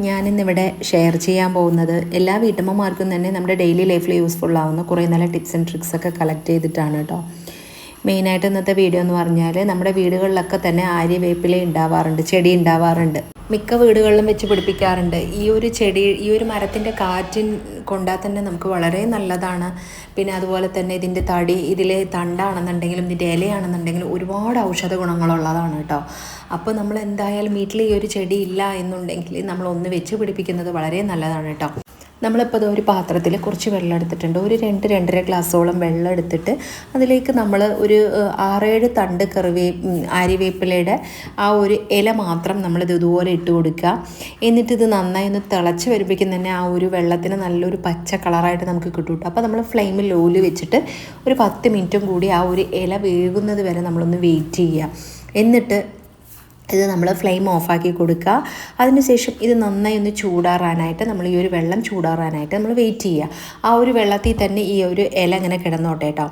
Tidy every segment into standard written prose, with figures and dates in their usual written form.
ഞാനിന്നിവിടെ ഷെയർ ചെയ്യാൻ പോകുന്നത് എല്ലാ വീട്ടമ്മമാർക്കും തന്നെ നമ്മുടെ ഡെയിലി ലൈഫിൽ യൂസ്ഫുൾ ആവുന്ന കുറേ നല്ല ടിപ്സ് ആൻഡ് ട്രിക്സൊക്കെ കളക്ട് ചെയ്തിട്ടാണ് കേട്ടോ. മെയിനായിട്ട് ഇന്നത്തെ വീഡിയോ എന്ന് പറഞ്ഞാൽ നമ്മുടെ വീടുകളിലൊക്കെ തന്നെ ആര്യവേപ്പില ഉണ്ടാവാറുണ്ട്, ചെടി ഉണ്ടാവാറുണ്ട്. മിക്ക വീടുകളിലും വെച്ച് പിടിപ്പിക്കാറുണ്ട്. ഈ ഒരു ചെടി, ഈ ഒരു മരത്തിൻ്റെ കാറ്റിൻ കൊണ്ടാൽ തന്നെ നമുക്ക് വളരെ നല്ലതാണ്. പിന്നെ അതുപോലെ തന്നെ ഇതിൻ്റെ തടി, ഇതിലെ തണ്ടാണെന്നുണ്ടെങ്കിലും ഇതിൻ്റെ ഇലയാണെന്നുണ്ടെങ്കിലും ഒരുപാട് ഔഷധ ഗുണങ്ങളുള്ളതാണ് കേട്ടോ. അപ്പോൾ നമ്മൾ എന്തായാലും വീട്ടിൽ ഈ ഒരു ചെടി ഇല്ല എന്നുണ്ടെങ്കിൽ നമ്മളൊന്ന് വെച്ച് പിടിപ്പിക്കുന്നത് വളരെ നല്ലതാണ് കേട്ടോ. നമ്മളിപ്പോൾ ഒരു പാത്രത്തിൽ കുറച്ച് വെള്ളം എടുത്തിട്ടുണ്ട്. ഒരു 2-2.5 ഗ്ലാസ്സോളം വെള്ളം എടുത്തിട്ട് അതിലേക്ക് നമ്മൾ ഒരു 6-7 തണ്ട് ആര്യവേപ്പിലയുടെ ആ ഒരു ഇല മാത്രം നമ്മളിത് ഇതുപോലെ ഇട്ട് കൊടുക്കുക. എന്നിട്ട് ഇത് നന്നായി ഒന്ന് തിളച്ച് വരുമ്പോഴേക്കും തന്നെ ആ ഒരു വെള്ളത്തിന് നല്ലൊരു പച്ച കളറായിട്ട് നമുക്ക് കിട്ടും. അപ്പോൾ നമ്മൾ ഫ്ലെയിമിൽ ലോയിൽ വെച്ചിട്ട് ഒരു 10 മിനിറ്റും കൂടി ആ ഒരു ഇല വേകുന്നത് വരെ നമ്മളൊന്ന് വെയിറ്റ് ചെയ്യുക. എന്നിട്ട് ഇത് നമ്മൾ ഫ്ലെയിം ഓഫാക്കി കൊടുക്കുക. അതിനുശേഷം ഇത് നന്നായി ഒന്ന് ചൂടാറാനായിട്ട് നമ്മൾ ഈ ഒരു വെള്ളം ചൂടാറാനായിട്ട് നമ്മൾ വെയിറ്റ് ചെയ്യുക. ആ ഒരു വെള്ളത്തിൽ തന്നെ ഈ ഒരു ഇല ഇങ്ങനെ കിടന്നോട്ടെ കേട്ടോ.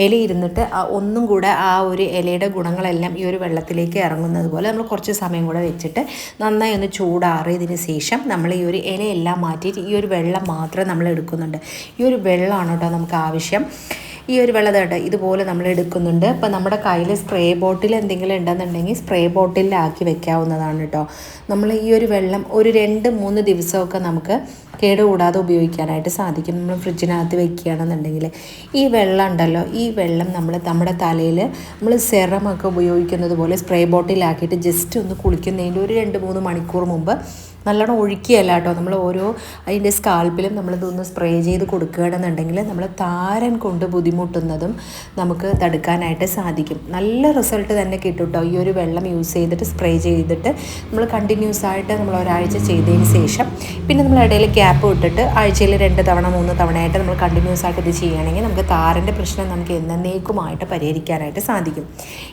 ഇല ഇരുന്നിട്ട് ഒന്നും കൂടെ ആ ഒരു ഇലയുടെ ഗുണങ്ങളെല്ലാം ഈ ഒരു വെള്ളത്തിലേക്ക് ഇറങ്ങുന്നത് പോലെ നമ്മൾ കുറച്ച് സമയം കൂടെ വെച്ചിട്ട് നന്നായി ഒന്ന് ചൂടാറിയതിന് ശേഷം നമ്മൾ ഈ ഒരു ഇലയെല്ലാം മാറ്റിയിട്ട് ഈ ഒരു വെള്ളം മാത്രമേ നമ്മൾ എടുക്കുന്നുണ്ട്. ഈ ഒരു വെള്ളമാണ് കേട്ടോ നമുക്ക് ആവശ്യം. ഈ ഒരു വെള്ളം ഇതുപോലെ നമ്മൾ എടുക്കുന്നുണ്ട്. അപ്പോൾ നമ്മുടെ കയ്യിൽ സ്പ്രേ ബോട്ടിൽ എന്തെങ്കിലും ഉണ്ടെന്നുണ്ടെങ്കിൽ സ്പ്രേ ബോട്ടിലാക്കി വെക്കാവുന്നതാണ് കേട്ടോ. നമ്മൾ ഈ ഒരു വെള്ളം ഒരു 2-3 ദിവസമൊക്കെ നമുക്ക് കേടുകൂടാതെ ഉപയോഗിക്കാനായിട്ട് സാധിക്കും. നമ്മൾ ഫ്രിഡ്ജിനകത്ത് വെക്കുകയാണെന്നുണ്ടെങ്കിൽ ഈ വെള്ളം ഉണ്ടല്ലോ, ഈ വെള്ളം നമ്മുടെ തലയിൽ നമ്മൾ സെറമൊക്കെ ഉപയോഗിക്കുന്നത് പോലെ സ്പ്രേ ബോട്ടിലാക്കിയിട്ട് ജസ്റ്റ് ഒന്ന് കുളിക്കുന്നതിൻ്റെ ഒരു 2-3 മണിക്കൂർ മുമ്പ് നല്ലോണം ഒഴുക്കിയല്ല കേട്ടോ, നമ്മൾ ഓരോ അതിൻ്റെ സ്കാൽപ്പിലും നമ്മളിതൊന്ന് സ്പ്രേ ചെയ്ത് കൊടുക്കുകയാണെന്നുണ്ടെങ്കിൽ നമ്മൾ താരൻ കൊണ്ട് ബുദ്ധിമുട്ടുന്നതും നമുക്ക് തടുക്കാനായിട്ട് സാധിക്കും. നല്ല റിസൾട്ട് തന്നെ കിട്ടും കേട്ടോ. ഈ ഒരു വെള്ളം യൂസ് ചെയ്തിട്ട് സ്പ്രേ ചെയ്തിട്ട് നമ്മൾ കണ്ടിന്യൂസ് ആയിട്ട് നമ്മൾ ഒരാഴ്ച ചെയ്തതിന് ശേഷം പിന്നെ നമ്മൾ ഇടയിൽ ഗ്യാപ്പ് ഇട്ടിട്ട് ആഴ്ചയിൽ 2 തവണ 3 തവണയായിട്ട് നമ്മൾ കണ്ടിന്യൂസ് ആയിട്ട് ഇത് ചെയ്യുകയാണെങ്കിൽ നമുക്ക് താരൻ്റെ പ്രശ്നം നമുക്ക് എന്നേക്കുമായിട്ട് പരിഹരിക്കാനായിട്ട് സാധിക്കും.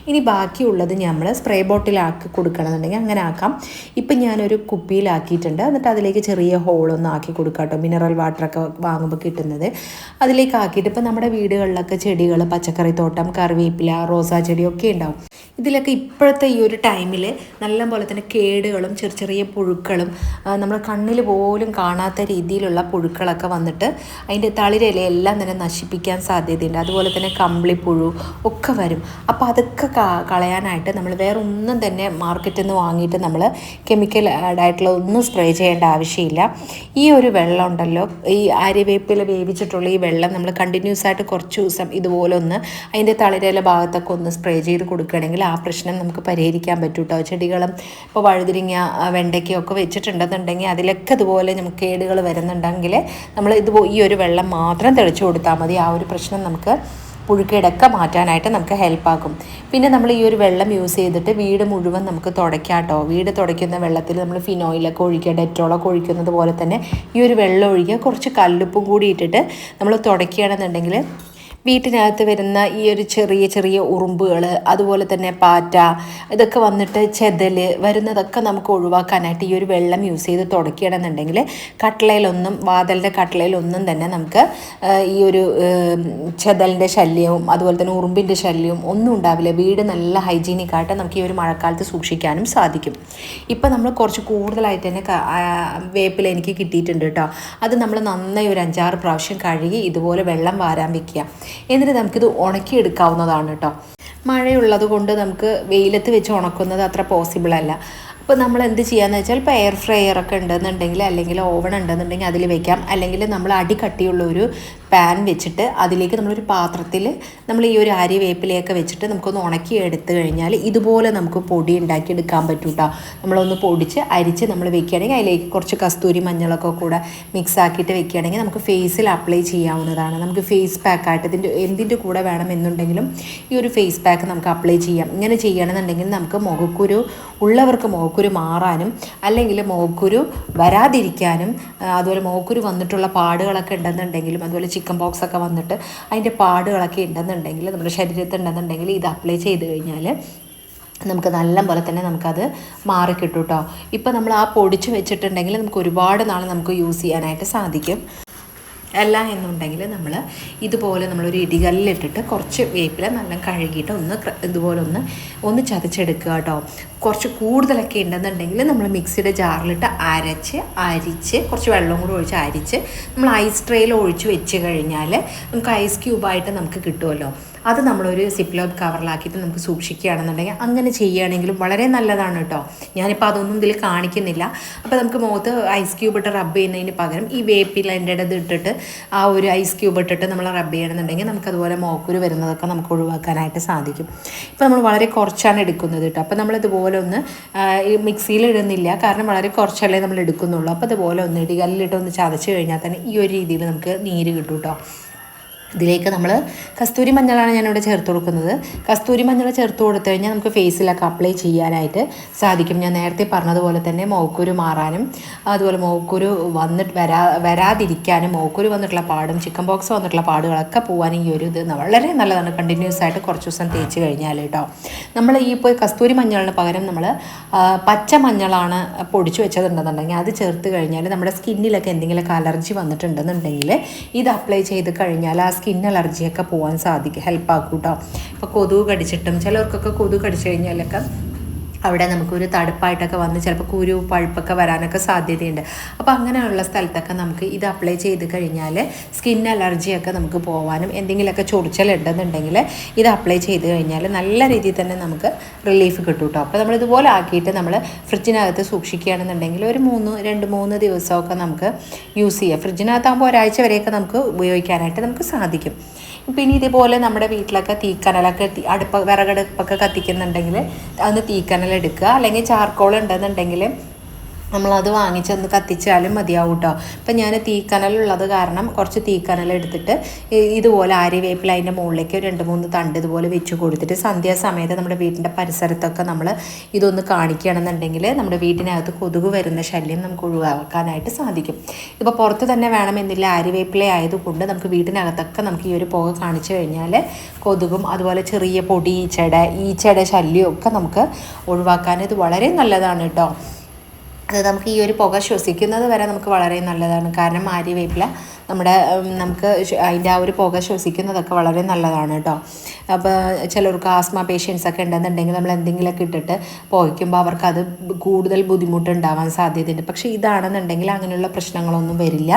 ഇനി ബാക്കിയുള്ളത് നമ്മൾ സ്പ്രേ ബോട്ടിലാക്കി കൊടുക്കണമെന്നുണ്ടെങ്കിൽ അങ്ങനെ ആക്കാം. ഇപ്പം ഞാനൊരു കുപ്പിയിലാക്കിയിട്ടുണ്ട്. എന്നിട്ട് അതിലേക്ക് ചെറിയ ഹോളൊന്നും ആക്കി കൊടുക്കാം കേട്ടോ. മിനറൽ വാട്ടറൊക്കെ വാങ്ങുമ്പോൾ കിട്ടുന്നത് അതിലേക്ക് ആക്കിയിട്ട് ഇപ്പം നമ്മുടെ വീടുകളിലൊക്കെ ചെടികൾ, പച്ചക്കറി തോട്ടം, കറിവേപ്പില, റോസാ ചെടിയൊക്കെ ഉണ്ടാവും. ഇതിലൊക്കെ ഇപ്പോഴത്തെ ഈ ഒരു ടൈമിൽ നല്ല പോലെ തന്നെ കേടുകളും ചെറിയ പുഴുക്കളും നമ്മുടെ കണ്ണിൽ പോലും കാണാത്ത രീതിയിലുള്ള പുഴുക്കളൊക്കെ വന്നിട്ട് അതിൻ്റെ തളിരിലയെല്ലാം തന്നെ നശിപ്പിക്കാൻ സാധ്യതയുണ്ട്. അതുപോലെ തന്നെ കമ്പിളിപ്പുഴു ഒക്കെ വരും. അപ്പോൾ അതൊക്കെ കളയാനായിട്ട് നമ്മൾ വേറെ ഒന്നും തന്നെ മാർക്കറ്റിൽ നിന്ന് വാങ്ങിയിട്ട് നമ്മൾ കെമിക്കൽ ആഡായിട്ടുള്ള ഒന്നും സ്പ്രേ ചെയ്യേണ്ട ആവശ്യമില്ല. ഈ ഒരു വെള്ളം ഉണ്ടല്ലോ, ഈ ആര്യവേപ്പില വേവിച്ചിട്ടുള്ള ഈ വെള്ളം നമ്മൾ കണ്ടിന്യൂസ് ആയിട്ട് കുറച്ച് ദിവസം ഇതുപോലെ ഒന്ന് അതിൻ്റെ തളിരില ഭാഗത്തൊക്കെ ഒന്ന് സ്പ്രേ ചെയ്ത് കൊടുക്കുകയാണെങ്കിൽ ആ പ്രശ്നം നമുക്ക് പരിഹരിക്കാൻ പറ്റും കേട്ടോ. ചെടികളും ഇപ്പോൾ വഴുതിരിങ്ങ, വെണ്ടയ്ക്കൊക്കെ വെച്ചിട്ടുണ്ടെന്നുണ്ടെങ്കിൽ അതിലൊക്കെ ഇതുപോലെ നമുക്ക് കേടുകൾ വരുന്നുണ്ടെങ്കിൽ നമ്മൾ ഈ ഒരു വെള്ളം മാത്രം തെളിച്ചു കൊടുത്താൽ മതി. ആ ഒരു പ്രശ്നം നമുക്ക് പുഴുക്കേടൊക്കെ മാറ്റാനായിട്ട് നമുക്ക് ഹെൽപ്പാക്കും. പിന്നെ നമ്മൾ ഈ ഒരു വെള്ളം യൂസ് ചെയ്തിട്ട് വീട് മുഴുവൻ നമുക്ക് തുടയ്ക്കാം കേട്ടോ. വീട് തുടയ്ക്കുന്ന വെള്ളത്തിൽ നമ്മൾ ഫിനോയിലൊക്കെ ഒഴിക്കുക, ഡെറ്റോളൊക്കെ ഒഴിക്കുന്നത് പോലെ തന്നെ ഈ ഒരു വെള്ളം ഒഴിക്കുക. കുറച്ച് കല്ലുപ്പും കൂടി ഇട്ടിട്ട് നമ്മൾ തുടയ്ക്കുകയാണെന്നുണ്ടെങ്കിൽ വീട്ടിനകത്ത് വരുന്ന ഈ ഒരു ചെറിയ ഉറുമ്പുകൾ, അതുപോലെ തന്നെ പാറ്റ, ഇതൊക്കെ വന്നിട്ട് ചെതൽ വരുന്നതൊക്കെ നമുക്ക് ഒഴിവാക്കാനായിട്ട് ഈ ഒരു വെള്ളം യൂസ് ചെയ്ത് തുടയ്ക്കുകയാണെന്നുണ്ടെങ്കിൽ കട്ട്ളയിലൊന്നും, വാതലിൻ്റെ കട്ട്ളയിലൊന്നും തന്നെ നമുക്ക് ഈ ഒരു ചെതലിൻ്റെ ശല്യവും അതുപോലെ തന്നെ ഉറുമ്പിൻ്റെ ശല്യവും ഒന്നും ഉണ്ടാവില്ല. വീട് നല്ല ഹൈജീനിക്കായിട്ട് നമുക്ക് ഈ ഒരു മഴക്കാലത്ത് സൂക്ഷിക്കാനും സാധിക്കും. ഇപ്പം നമ്മൾ കുറച്ച് കൂടുതലായിട്ട് തന്നെ വേപ്പില എനിക്ക് കിട്ടിയിട്ടുണ്ട് കേട്ടോ. അത് നമ്മൾ നന്നായി ഒരു 5-6 പ്രാവശ്യം കഴുകി ഇതുപോലെ വെള്ളം വാരാൻ വെക്കുക. എന്നിട്ട് നമുക്കിത് ഉണക്കിയെടുക്കാവുന്നതാണ് കേട്ടോ. മഴയുള്ളത് കൊണ്ട് നമുക്ക് വെയിലത്ത് വെച്ച് ഉണക്കുന്നത് അത്ര പോസിബിൾ അല്ല. അപ്പോൾ നമ്മൾ എന്ത് ചെയ്യാന്ന് വെച്ചാൽ ഇപ്പോൾ എയർ ഫ്രയറൊക്കെ ഉണ്ടെന്നുണ്ടെങ്കിൽ അല്ലെങ്കിൽ ഓവൺ ഉണ്ടെന്നുണ്ടെങ്കിൽ അതിൽ വെക്കാം. അല്ലെങ്കിൽ നമ്മൾ അടി കട്ടിയുള്ള ഒരു പാൻ വെച്ചിട്ട് അതിലേക്ക് നമ്മളൊരു പാത്രത്തിൽ നമ്മൾ ഈ ഒരു ആര്യവേപ്പിലയൊക്കെ വെച്ചിട്ട് നമുക്കൊന്ന് ഉണക്കി എടുത്തു കഴിഞ്ഞാൽ ഇതുപോലെ നമുക്ക് പൊടി ഉണ്ടാക്കിയെടുക്കാൻ പറ്റും കേട്ടോ. നമ്മളൊന്ന് പൊടിച്ച് അരിച്ച് നമ്മൾ വെക്കുകയാണെങ്കിൽ അതിലേക്ക് കുറച്ച് കസ്തൂരി മഞ്ഞളൊക്കെ കൂടെ മിക്സ് ആക്കിയിട്ട് വെക്കുകയാണെങ്കിൽ നമുക്ക് ഫേസിൽ അപ്ലൈ ചെയ്യാവുന്നതാണ്. നമുക്ക് ഫേസ് പാക്കായിട്ട് എന്തിൻ്റെ കൂടെ വേണമെന്നുണ്ടെങ്കിലും ഈ ഒരു ഫേസ് പാക്ക് നമുക്ക് അപ്ലൈ ചെയ്യാം. ഇങ്ങനെ ചെയ്യണമെന്നുണ്ടെങ്കിൽ നമുക്ക് മുഖക്കുരു ഉള്ളവർക്ക് മുഖക്കുരു മാറാനും അല്ലെങ്കിൽ മുഖക്കുരു വരാതിരിക്കാനും അതുപോലെ മുഖക്കുരു വന്നിട്ടുള്ള പാടുകളൊക്കെ ഉണ്ടെന്നുണ്ടെങ്കിലും അതുപോലെ ചിക്കൻ ബോക്സ് ഒക്കെ വന്നിട്ട് അതിൻ്റെ പാടുകളൊക്കെ ഉണ്ടെന്നുണ്ടെങ്കിൽ നമ്മുടെ ശരീരത്തിൽ ഉണ്ടെന്നുണ്ടെങ്കിൽ ഇത് അപ്ലൈ ചെയ്ത് കഴിഞ്ഞാൽ നമുക്ക് നല്ല പോലെ തന്നെ നമുക്കത് മാറിക്കിട്ടും കേട്ടോ. ഇപ്പം നമ്മൾ ആ പൊടിച്ച് വെച്ചിട്ടുണ്ടെങ്കിൽ നമുക്ക് ഒരുപാട് നാൾ നമുക്ക് യൂസ് ചെയ്യാനായിട്ട് സാധിക്കും. അല്ല എന്നുണ്ടെങ്കിൽ നമ്മൾ ഇതുപോലെ നമ്മളൊരു ഇടികല്ലിലിട്ടിട്ട് കുറച്ച് വേപ്പില നല്ല കഴുകിയിട്ട് ഇതുപോലെ ഒന്ന് ചതച്ചെടുക്കുക കേട്ടോ. കുറച്ച് കൂടുതലൊക്കെ ഉണ്ടെന്നുണ്ടെങ്കിൽ നമ്മൾ മിക്സിയുടെ ജാറിലിട്ട് അരിച്ച് കുറച്ച് വെള്ളം കൂടി ഒഴിച്ച് അരിച്ച് നമ്മൾ ഐസ് ട്രേയിൽ ഒഴിച്ച് വെച്ച് കഴിഞ്ഞാൽ നമുക്ക് ഐസ് ക്യൂബായിട്ട് നമുക്ക് കിട്ടുമല്ലോ. അത് നമ്മളൊരു സിപ്ലോക്ക് കവറിലാക്കിയിട്ട് നമുക്ക് സൂക്ഷിക്കുകയാണെന്നുണ്ടെങ്കിൽ അങ്ങനെ ചെയ്യുകയാണെങ്കിലും വളരെ നല്ലതാണ് കേട്ടോ. ഞാനിപ്പോൾ അതൊന്നും ഇതിൽ കാണിക്കുന്നില്ല. അപ്പോൾ നമുക്ക് മുഖത്ത് ഐസ് ക്യൂബ് ഇട്ട് റബ്ബ് ചെയ്യുന്നതിന് പകരം ഈ വേപ്പിലൻ്റെ ഇത് ഇട്ടിട്ട് ആ ഒരു ഐസ് ക്യൂബ് ഇട്ടിട്ട് നമ്മൾ റബ്ബ് ചെയ്യണമെന്നുണ്ടെങ്കിൽ നമുക്കതുപോലെ മോക്കുരു വരുന്നതൊക്കെ നമുക്ക് ഒഴിവാക്കാനായിട്ട് സാധിക്കും. ഇപ്പോൾ നമ്മൾ വളരെ കുറച്ചാണ് എടുക്കുന്നത് കേട്ടോ. അപ്പോൾ നമ്മളിതുപോലെ ഈ മിക്സിയിൽ ഇടുന്നില്ല, കാരണം വളരെ കുറച്ചല്ലേ നമ്മൾ എടുക്കുന്നുള്ളൂ. അപ്പോൾ അതുപോലെ ഇടികല്ലിട്ട് ചതച്ച് കഴിഞ്ഞാൽ തന്നെ ഈ ഒരു രീതിയിൽ നമുക്ക് നീര് കിട്ടും കേട്ടോ. ഇതിലേക്ക് നമ്മൾ കസ്തൂരി മഞ്ഞളാണ് ഞാനിവിടെ ചേർത്ത് കൊടുക്കുന്നത്. കസ്തൂരി മഞ്ഞൾ ചേർത്ത് കൊടുത്തു കഴിഞ്ഞാൽ നമുക്ക് ഫേസിലൊക്കെ അപ്ലൈ ചെയ്യാനായിട്ട് സാധിക്കും. ഞാൻ നേരത്തെ പറഞ്ഞതുപോലെ തന്നെ മോക്കുരു മാറാനും അതുപോലെ മോക്കുരു വരാതിരിക്കാനും മോക്കുരു വന്നിട്ടുള്ള പാടും ചിക്കൻ ബോക്സ് വന്നിട്ടുള്ള പാടുകളൊക്കെ പോകാനും ഈ ഒരു ഇത് വളരെ നല്ലതാണ്. കണ്ടിന്യൂസ് ആയിട്ട് കുറച്ച് ദിവസം തേച്ച് കഴിഞ്ഞാൽ കേട്ടോ. നമ്മൾ ഈ ഇപ്പോൾ കസ്തൂരി മഞ്ഞളിന് പകരം നമ്മൾ പച്ച മഞ്ഞളാണ് പൊടിച്ചു വെച്ചതുണ്ടെന്നുണ്ടെങ്കിൽ അത് ചേർത്ത് കഴിഞ്ഞാൽ നമ്മുടെ സ്കിന്നിലൊക്കെ എന്തെങ്കിലുമൊക്കെ അലർജി വന്നിട്ടുണ്ടെന്നുണ്ടെങ്കിൽ ഇത് അപ്ലൈ ചെയ്ത് കഴിഞ്ഞാൽ ആ സ്കിൻ അലർജിയൊക്കെ പോകാൻ ഹെൽപ്പാക്കും കേട്ടോ. ഇപ്പോൾ കൊതുക് കടിച്ചിട്ടും ചിലവർക്കൊക്കെ കൊതുക് കടിച്ചു കഴിഞ്ഞാലൊക്കെ അവിടെ നമുക്കൊരു തടുപ്പായിട്ടൊക്കെ വന്ന് ചിലപ്പോൾ കുരു പഴുപ്പൊക്കെ വരാനൊക്കെ സാധ്യതയുണ്ട്. അപ്പോൾ അങ്ങനെയുള്ള സ്ഥലത്തൊക്കെ നമുക്ക് ഇത് അപ്ലൈ ചെയ്ത് കഴിഞ്ഞാൽ സ്കിൻ അലർജിയൊക്കെ നമുക്ക് പോകാനും എന്തെങ്കിലുമൊക്കെ ചൊറിച്ചിലുണ്ടെന്നുണ്ടെങ്കിൽ ഇത് അപ്ലൈ ചെയ്ത് കഴിഞ്ഞാൽ നല്ല രീതിയിൽ തന്നെ നമുക്ക് റിലീഫ് കിട്ടും കേട്ടോ. അപ്പോൾ നമ്മളിതുപോലെ ആക്കിയിട്ട് നമ്മൾ ഫ്രിഡ്ജിനകത്ത് സൂക്ഷിക്കുകയാണെന്നുണ്ടെങ്കിൽ ഒരു 2-3 ദിവസമൊക്കെ നമുക്ക് യൂസ് ചെയ്യാം. ഫ്രിഡ്ജിനകത്താകുമ്പോൾ ഒരാഴ്ച വരെയൊക്കെ നമുക്ക് ഉപയോഗിക്കാനായിട്ട് നമുക്ക് സാധിക്കും. പിന്നെ ഇതേപോലെ നമ്മുടെ വീട്ടിലൊക്കെ തീക്കനലൊക്കെ വിറകടുപ്പൊക്കെ കത്തിക്കുന്നുണ്ടെങ്കിൽ അന്ന് തീക്കനലെടുക്കുക, അല്ലെങ്കിൽ ചാർക്കോൾ ഉണ്ടെന്നുണ്ടെങ്കിൽ നമ്മളത് വാങ്ങിച്ചൊന്ന് കത്തിച്ചാലും മതിയാവും കേട്ടോ. ഇപ്പം ഞാൻ തീക്കനലുള്ളത് കാരണം കുറച്ച് തീക്കനലെടുത്തിട്ട് ഇതുപോലെ ആര്യവേപ്പില അതിൻ്റെ മുകളിലേക്ക് 2-3 തണ്ട് ഇതുപോലെ വെച്ച് കൊടുത്തിട്ട് സന്ധ്യാസമയത്ത് നമ്മുടെ വീടിൻ്റെ പരിസരത്തൊക്കെ നമ്മൾ ഇതൊന്ന് കാണിക്കുകയാണെന്നുണ്ടെങ്കിൽ നമ്മുടെ വീട്ടിനകത്ത് കൊതുക് വരുന്ന ശല്യം നമുക്ക് ഒഴിവാക്കാനായിട്ട് സാധിക്കും. ഇപ്പോൾ പുറത്ത് തന്നെ വേണമെന്നില്ല, ആര്യവേപ്പില ആയതുകൊണ്ട് നമുക്ക് വീട്ടിനകത്തൊക്കെ നമുക്ക് ഈ ഒരു പുക കാണിച്ചു കഴിഞ്ഞാൽ കൊതുകും അതുപോലെ ചെറിയ പൊടി ഈച്ചയുടെ ശല്യമൊക്കെ നമുക്ക് ഒഴിവാക്കാൻ ഇത് വളരെ നല്ലതാണ് കേട്ടോ. അത് നമുക്ക് ഈ ഒരു പുക ശ്വസിക്കുന്നത് വരെ നമുക്ക് വളരെ നല്ലതാണ്. കാരണം ആര്യവേപ്പില നമുക്ക് അതിൻ്റെ ആ ഒരു പുക ശ്വസിക്കുന്നതൊക്കെ വളരെ നല്ലതാണ് കേട്ടോ. അപ്പോൾ ചിലർക്ക് ആസ്മ പേഷ്യൻസൊക്കെ ഉണ്ടെന്നുണ്ടെങ്കിൽ നമ്മൾ എന്തെങ്കിലുമൊക്കെ ഇട്ടിട്ട് പുകയ്ക്കുമ്പോൾ അവർക്കത് കൂടുതൽ ബുദ്ധിമുട്ടുണ്ടാവാൻ സാധ്യതയുണ്ട്. പക്ഷേ ഇതാണെന്നുണ്ടെങ്കിൽ അങ്ങനെയുള്ള പ്രശ്നങ്ങളൊന്നും വരില്ല.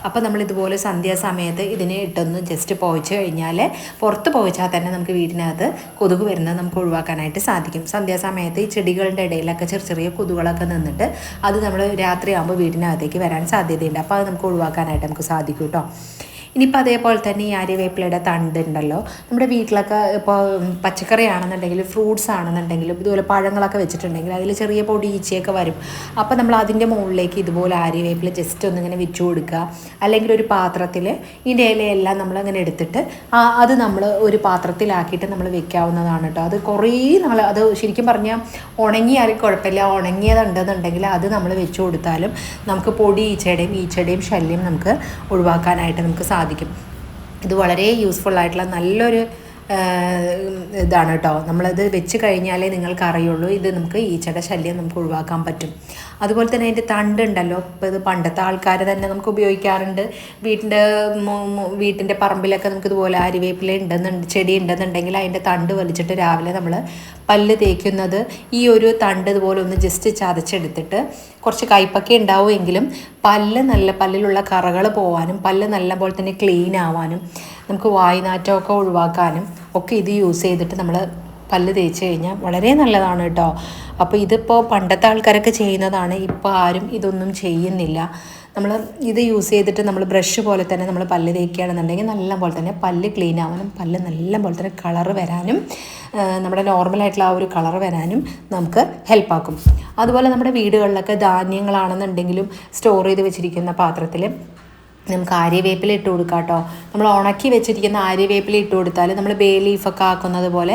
അപ്പോൾ നമ്മളിതുപോലെ സന്ധ്യാസമയത്ത് ഇതിനെ ഇട്ടൊന്ന് ജസ്റ്റ് പുകച്ച് കഴിഞ്ഞാൽ പുറത്ത് പുകച്ചാൽ തന്നെ നമുക്ക് വീട്ടിനകത്ത് കൊതുക് വരുന്നത് നമുക്ക് ഒഴിവാക്കാനായിട്ട് സാധിക്കും. സന്ധ്യാസമയത്ത് ഈ ചെടികളുടെ ഇടയിലൊക്കെ ചെറിയ കൊതുകുകളൊക്കെ നിന്നിട്ട് അത് നമ്മൾ രാത്രിയാകുമ്പോൾ വീടിനകത്തേക്ക് വരാൻ സാധ്യതയുണ്ട്. അപ്പോൾ അത് നമുക്ക് ഒഴിവാക്കാനായിട്ട് നമുക്ക് സാധിക്കും കേട്ടോ. ഇനിയിപ്പോൾ അതേപോലെ തന്നെ ഈ ആര്യവേപ്പിലയുടെ തണ്ട് ഉണ്ടല്ലോ, നമ്മുടെ വീട്ടിലൊക്കെ ഇപ്പോൾ പച്ചക്കറി ആണെന്നുണ്ടെങ്കിൽ ഫ്രൂട്ട്സ് ആണെന്നുണ്ടെങ്കിലും ഇതുപോലെ പഴങ്ങളൊക്കെ വെച്ചിട്ടുണ്ടെങ്കിൽ അതിൽ ചെറിയ പൊടി ഈച്ചയൊക്കെ വരും. അപ്പോൾ നമ്മൾ അതിൻ്റെ മുകളിലേക്ക് ഇതുപോലെ ആര്യവേപ്പില ജസ്റ്റ് ഒന്നിങ്ങനെ വെച്ച് കൊടുക്കുക, അല്ലെങ്കിൽ ഒരു പാത്രത്തിൽ ഇതിൻ്റെ ഇലയെല്ലാം നമ്മളങ്ങനെ എടുത്തിട്ട് അത് നമ്മൾ ഒരു പാത്രത്തിലാക്കിയിട്ട് നമ്മൾ വെക്കാവുന്നതാണ് കേട്ടോ. അത് കുറേ നാൾ അത് ശരിക്കും പറഞ്ഞാൽ ഉണങ്ങിയാലും കുഴപ്പമില്ല, ഉണങ്ങിയതുണ്ടെന്നുണ്ടെങ്കിൽ അത് നമ്മൾ വെച്ച് കൊടുത്താലും നമുക്ക് പൊടി ഈച്ചയുടെയും ശല്യം നമുക്ക് ഒഴിവാക്കാനായിട്ട് നമുക്ക് സാധിക്കും. ഇത് വളരെ യൂസ്ഫുൾ ആയിട്ടുള്ള നല്ലൊരു ഇതാണ് കേട്ടോ. നമ്മളത് വെച്ച് കഴിഞ്ഞാലേ നിങ്ങൾക്ക് അറിയുള്ളൂ ഇത് നമുക്ക് ഈച്ചയുടെ ശല്യം നമുക്ക് ഒഴിവാക്കാൻ പറ്റും. അതുപോലെ തന്നെ അതിൻ്റെ തണ്ടുണ്ടല്ലോ, ഇപ്പോൾ ഇത് പണ്ടത്തെ ആൾക്കാർ തന്നെ നമുക്ക് ഉപയോഗിക്കാറുണ്ട്. വീട്ടിൻ്റെ പറമ്പിലൊക്കെ നമുക്ക് ഇതുപോലെ ആര്യവേപ്പില ചെടി ഉണ്ടെന്നുണ്ടെങ്കിൽ അതിൻ്റെ തണ്ട് വലിച്ചിട്ട് രാവിലെ നമ്മൾ പല്ല് തേക്കുന്നത് ഈ ഒരു തണ്ട് ഇതുപോലെ ഒന്ന് ജസ്റ്റ് ചതച്ചെടുത്തിട്ട് കുറച്ച് കയ്പൊക്കെ ഉണ്ടാവുമെങ്കിലും പല്ലിലുള്ള കറകൾ പോകാനും പല്ല് നല്ലപോലെ തന്നെ ക്ലീൻ ആവാനും നമുക്ക് വായുനാറ്റമൊക്കെ ഒഴിവാക്കാനും ഒക്കെ ഇത് യൂസ് ചെയ്തിട്ട് നമ്മൾ പല്ല് തേച്ച് കഴിഞ്ഞാൽ വളരെ നല്ലതാണ് കേട്ടോ. അപ്പോൾ ഇതിപ്പോൾ പണ്ടത്തെ ആൾക്കാരൊക്കെ ചെയ്യുന്നതാണ്, ഇപ്പോൾ ആരും ഇതൊന്നും ചെയ്യുന്നില്ല. നമ്മൾ ഇത് യൂസ് ചെയ്തിട്ട് നമ്മൾ ബ്രഷ് പോലെ തന്നെ നമ്മൾ പല്ല് തേക്കുകയാണെന്നുണ്ടെങ്കിൽ നല്ല പോലെ തന്നെ പല്ല് ക്ലീൻ ആവാനും പല്ല് നല്ല പോലെ തന്നെ കളറ് വരാനും നമ്മുടെ നോർമലായിട്ടുള്ള ആ ഒരു കളർ വരാനും നമുക്ക് ഹെൽപ്പാക്കും. അതുപോലെ നമ്മുടെ വീടുകളിലൊക്കെ ധാന്യങ്ങളാണെന്നുണ്ടെങ്കിലും സ്റ്റോർ ചെയ്ത് വെച്ചിരിക്കുന്ന പാത്രത്തിൽ നമുക്ക് ആര്യവേപ്പില ഇട്ട് കൊടുക്കാം കേട്ടോ. നമ്മൾ ഉണക്കി വെച്ചിരിക്കുന്ന ആര്യവേപ്പില ഇട്ട് കൊടുത്താൽ നമ്മൾ ബേ ലീഫൊക്കെ ആക്കുന്നത് പോലെ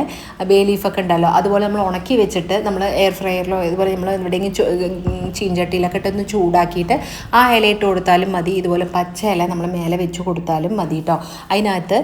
ബേ ലീഫൊക്കെ ഉണ്ടല്ലോ, അതുപോലെ നമ്മൾ ഉണക്കി വെച്ചിട്ട് നമ്മൾ എയർ ഫ്രയറിലോ ഇതുപോലെ നമ്മൾ എവിടെയെങ്കിലും ചീഞ്ചട്ടിയിലൊക്കെ ഇട്ടൊന്ന് ചൂടാക്കിയിട്ട് ആ ഇല ഇട്ട് കൊടുത്താലും മതി. ഇതുപോലെ പച്ച ഇല നമ്മൾ മേലെ വെച്ച് കൊടുത്താലും മതി കേട്ടോ. അതിനകത്ത്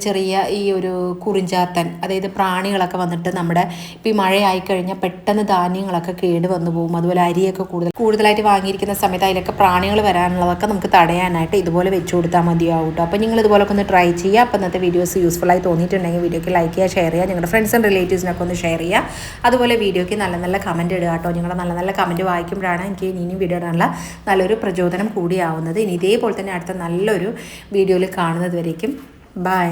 ചെറിയ ഈ ഒരു കുറിഞ്ചാത്തൻ, അതായത് പ്രാണികളൊക്കെ വന്നിട്ട് നമ്മുടെ ഇപ്പോൾ ഈ മഴയായിക്കഴിഞ്ഞാൽ പെട്ടെന്ന് ധാന്യങ്ങളൊക്കെ കേട് വന്നു പോകും. അതുപോലെ അരിയൊക്കെ കൂടുതലായിട്ട് വാങ്ങിയിരിക്കുന്ന സമയത്ത് അതിലൊക്കെ പ്രാണികൾ വരാനുള്ളതൊക്കെ നമുക്ക് തടയാനായിട്ട് ഇതുപോലെ വെച്ച് കൊടുത്താൽ മതിയാവും കേട്ടോ. അപ്പോൾ നിങ്ങൾ ഇതുപോലൊക്കെ ഒന്ന് ട്രൈ ചെയ്യുക. അപ്പോൾ ഇന്നത്തെ വീഡിയോസ് യൂസ്ഫുള്ളായി തോന്നിയിട്ടുണ്ടെങ്കിൽ വീഡിയോക്ക് ലൈക്ക് ചെയ്യുക, ഷെയർ ചെയ്യുക, നിങ്ങളുടെ ഫ്രണ്ട്സ് ആൻഡ് റിലേറ്റീവ്സിനൊക്കെ ഒന്ന് ഷെയർ ചെയ്യുക. അതുപോലെ വീഡിയോയ്ക്ക് നല്ല നല്ല കമൻറ്റ് ഇടുക കേട്ടോ. നിങ്ങളുടെ നല്ല നല്ല കമൻറ്റ് വായിക്കുമ്പോഴാണ് എനിക്ക് ഇനിയും വീഡിയോ ഇടാനുള്ള നല്ലൊരു പ്രചോദനം കൂടിയാവുന്നത്. ഇനി ഇതേപോലെ തന്നെ അടുത്ത നല്ലൊരു വീഡിയോയിൽ കാണുന്നത് വരേക്കും ബൈ.